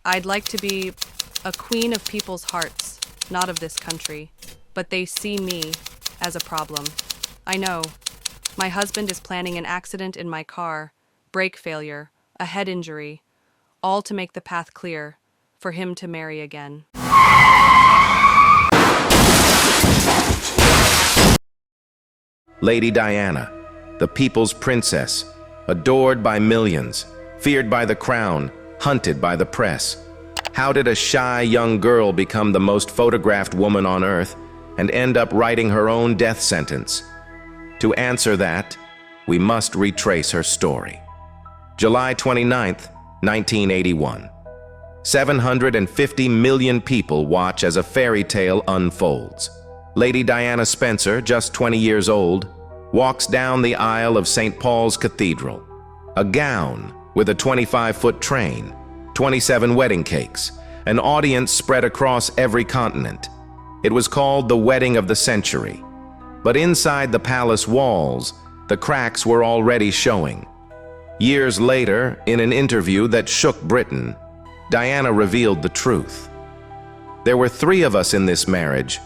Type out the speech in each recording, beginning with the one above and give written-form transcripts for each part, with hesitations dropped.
I'd like to be a queen of people's hearts, not of this country, but they see me as a problem. I know. My husband is planning an accident in my car, brake failure, a head injury, all to make the path clear for him to marry again. Lady Diana, the people's princess, adored by millions, feared by the crown, hunted by the press. How did a shy young girl become the most photographed woman on earth and end up writing her own death sentence? To answer that, we must retrace her story. July 29th, 1981. 750 million people watch as a fairy tale unfolds. Lady Diana Spencer, just 20 years old, walks down the aisle of St. Paul's Cathedral. A gown with a 25-foot train, 27 wedding cakes, an audience spread across every continent. It was called the wedding of the century. But inside the palace walls, the cracks were already showing. Years later, in an interview that shook Britain, Diana revealed the truth. There were 3 of us in this marriage,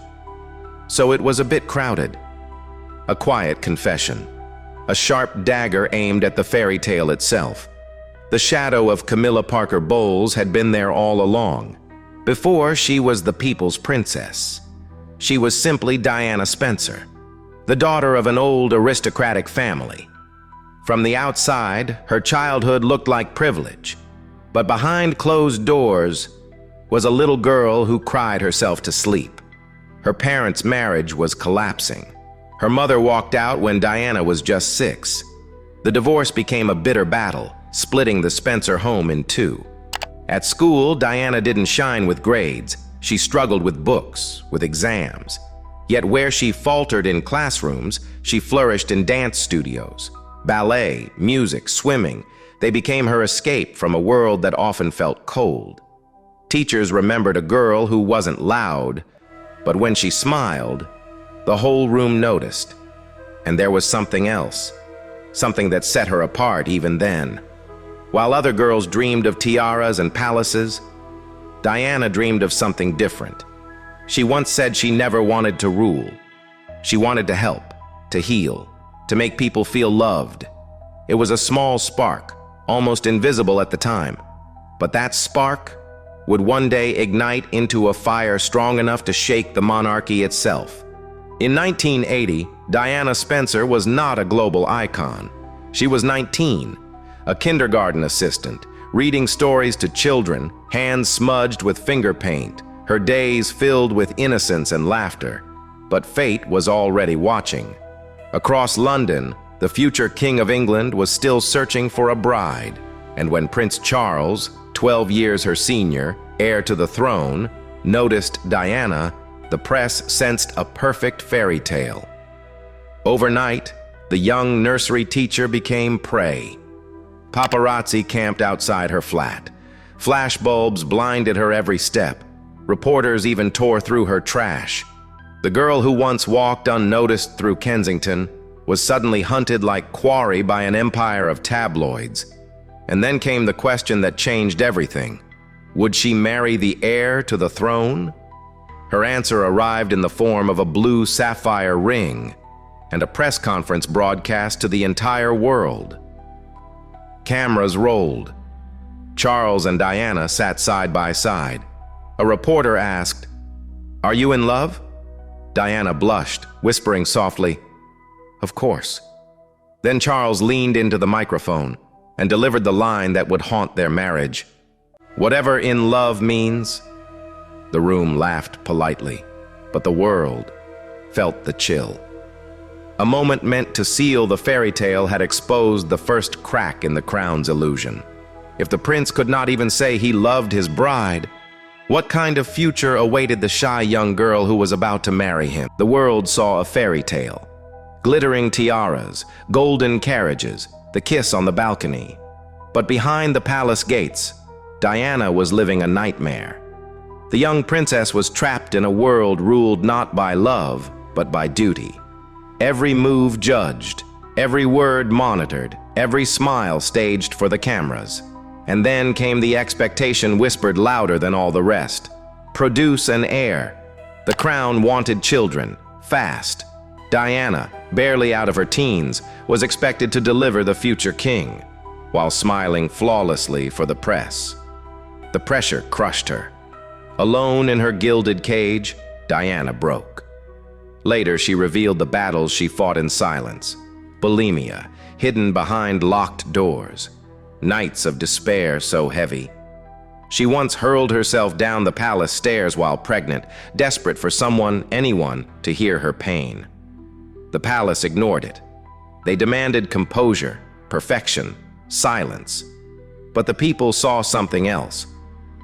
so it was a bit crowded. A quiet confession, a sharp dagger aimed at the fairy tale itself. The shadow of Camilla Parker Bowles had been there all along. Before she was the people's princess, she was simply Diana Spencer, the daughter of an old aristocratic family. From the outside, her childhood looked like privilege, but behind closed doors was a little girl who cried herself to sleep. Her parents' marriage was collapsing. Her mother walked out when Diana was just 6. The divorce became a bitter battle, splitting the Spencer home in 2. At school, Diana didn't shine with grades. She struggled with books, with exams. Yet where she faltered in classrooms, she flourished in dance studios. Ballet, music, swimming, they became her escape from a world that often felt cold. Teachers remembered a girl who wasn't loud, but when she smiled, the whole room noticed. And there was something else, something that set her apart even then. While other girls dreamed of tiaras and palaces, Diana dreamed of something different. She once said she never wanted to rule. She wanted to help, to heal, to make people feel loved. It was a small spark, almost invisible at the time. But that spark would one day ignite into a fire strong enough to shake the monarchy itself. In 1980, Diana Spencer was not a global icon. She was 19, a kindergarten assistant, reading stories to children, hands smudged with finger paint, her days filled with innocence and laughter. But fate was already watching. Across London, the future King of England was still searching for a bride, and when Prince Charles, 12 years her senior, heir to the throne, noticed Diana, the press sensed a perfect fairy tale. Overnight, the young nursery teacher became prey. Paparazzi camped outside her flat. Flashbulbs blinded her every step. Reporters even tore through her trash. The girl who once walked unnoticed through Kensington was suddenly hunted like quarry by an empire of tabloids. And then came the question that changed everything. Would she marry the heir to the throne? Her answer arrived in the form of a blue sapphire ring and a press conference broadcast to the entire world. Cameras rolled. Charles and Diana sat side by side. A reporter asked, "Are you in love?" Diana blushed, whispering softly, "Of course." Then Charles leaned into the microphone and delivered the line that would haunt their marriage. "Whatever in love means." The room laughed politely, but the world felt the chill. A moment meant to seal the fairy tale had exposed the first crack in the crown's illusion. If the prince could not even say he loved his bride, what kind of future awaited the shy young girl who was about to marry him? The world saw a fairy tale. Glittering tiaras, golden carriages, the kiss on the balcony. But behind the palace gates, Diana was living a nightmare. The young princess was trapped in a world ruled not by love, but by duty. Every move judged, every word monitored, every smile staged for the cameras. And then came the expectation whispered louder than all the rest. Produce an heir. The crown wanted children, fast. Diana, barely out of her teens, was expected to deliver the future king, while smiling flawlessly for the press. The pressure crushed her. Alone in her gilded cage, Diana broke. Later, she revealed the battles she fought in silence. Bulimia, hidden behind locked doors. Nights of despair so heavy. She once hurled herself down the palace stairs while pregnant, desperate for someone, anyone, to hear her pain. The palace ignored it. They demanded composure, perfection, silence. But the people saw something else.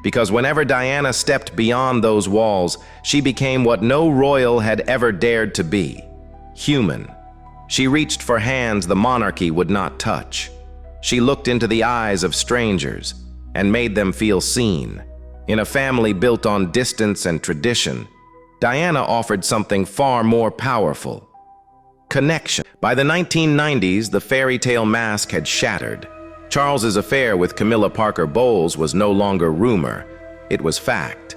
Because whenever Diana stepped beyond those walls, she became what no royal had ever dared to be: human. She reached for hands the monarchy would not touch. She looked into the eyes of strangers and made them feel seen. In a family built on distance and tradition, Diana offered something far more powerful: connection. By the 1990s, the fairy tale mask had shattered. Charles's affair with Camilla Parker Bowles was no longer rumor, it was fact.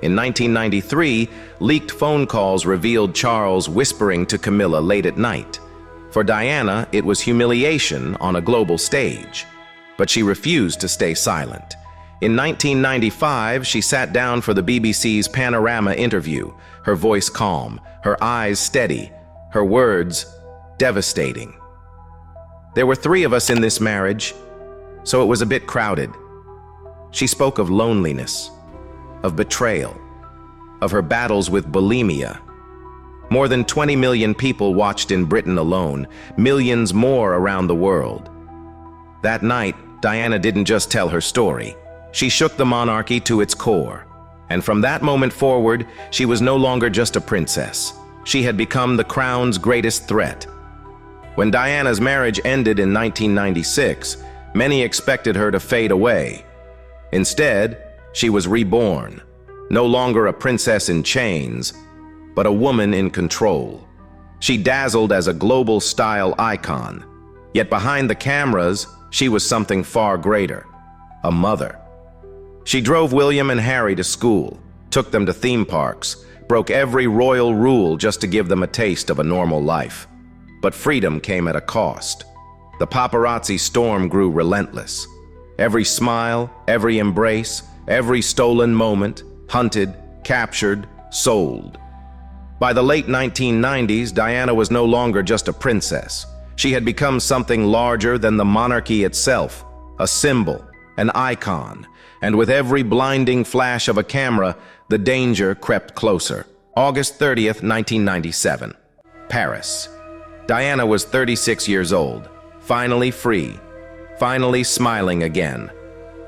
In 1993, leaked phone calls revealed Charles whispering to Camilla late at night. For Diana, it was humiliation on a global stage. But she refused to stay silent. In 1995, she sat down for the BBC's Panorama interview, her voice calm, her eyes steady, her words devastating. There were 3 of us in this marriage, so it was a bit crowded. She spoke of loneliness, of betrayal, of her battles with bulimia. More than 20 million people watched in Britain alone, millions more around the world. That night, Diana didn't just tell her story. She shook the monarchy to its core. And from that moment forward, she was no longer just a princess. She had become the crown's greatest threat. When Diana's marriage ended in 1996, many expected her to fade away. Instead, she was reborn, no longer a princess in chains, but a woman in control. She dazzled as a global style icon, yet behind the cameras, she was something far greater: a mother. She drove William and Harry to school, took them to theme parks, broke every royal rule just to give them a taste of a normal life. But freedom came at a cost. The paparazzi storm grew relentless. Every smile, every embrace, every stolen moment, hunted, captured, sold. By the late 1990s, Diana was no longer just a princess. She had become something larger than the monarchy itself, a symbol, an icon, and with every blinding flash of a camera, the danger crept closer. August 30th, 1997. Paris. Diana was 36 years old, finally free, finally smiling again.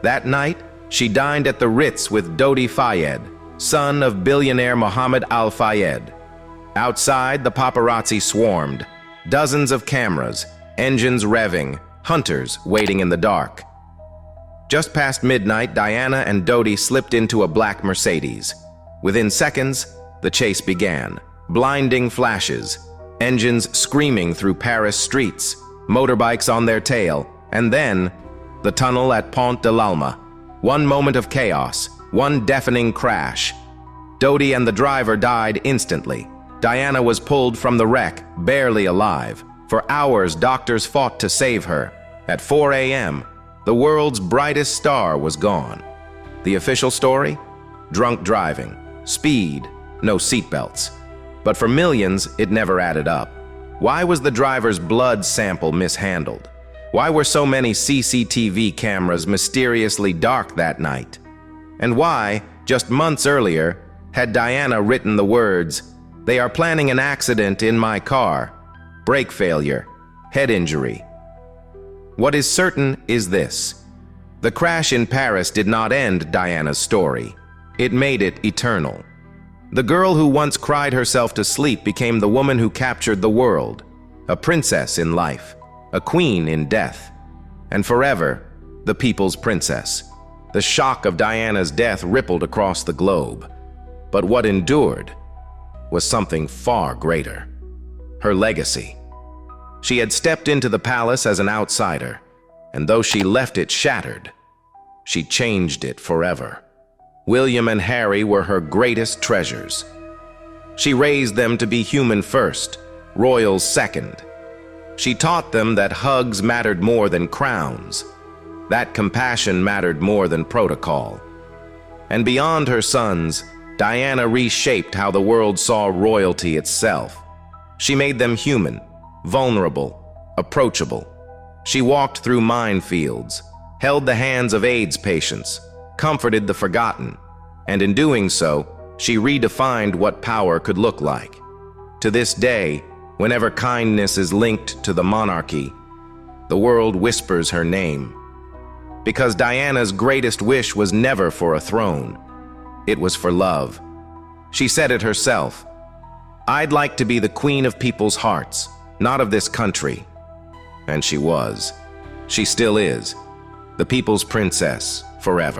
That night, she dined at the Ritz with Dodi Fayed, son of billionaire Mohammed Al Fayed. Outside, the paparazzi swarmed. Dozens of cameras, engines revving, hunters waiting in the dark. Just past midnight, Diana and Dodi slipped into a black Mercedes. Within seconds, the chase began. Blinding flashes, engines screaming through Paris streets, motorbikes on their tail, and then the tunnel at Pont de l'Alma. One moment of chaos, one deafening crash. Dodi and the driver died instantly. Diana was pulled from the wreck, barely alive. For hours, doctors fought to save her. At 4 a.m., the world's brightest star was gone. The official story? Drunk driving, speed, no seatbelts. But for millions, it never added up. Why was the driver's blood sample mishandled? Why were so many CCTV cameras mysteriously dark that night? And why, just months earlier, had Diana written the words, "They are planning an accident in my car. Brake failure, head injury." What is certain is this: the crash in Paris did not end Diana's story. It made it eternal. The girl who once cried herself to sleep became the woman who captured the world, a princess in life, a queen in death, and forever, the people's princess. The shock of Diana's death rippled across the globe. But what endured was something far greater: her legacy. She had stepped into the palace as an outsider, and though she left it shattered, she changed it forever. William and Harry were her greatest treasures. She raised them to be human first, royals second. She taught them that hugs mattered more than crowns, that compassion mattered more than protocol. And beyond her sons, Diana reshaped how the world saw royalty itself. She made them human, vulnerable, approachable. She walked through minefields, held the hands of AIDS patients, comforted the forgotten, and in doing so, she redefined what power could look like. To this day, whenever kindness is linked to the monarchy, the world whispers her name. Because Diana's greatest wish was never for a throne. It was for love. She said it herself. "I'd like to be the queen of people's hearts, not of this country." And she was. She still is. The people's princess, forever.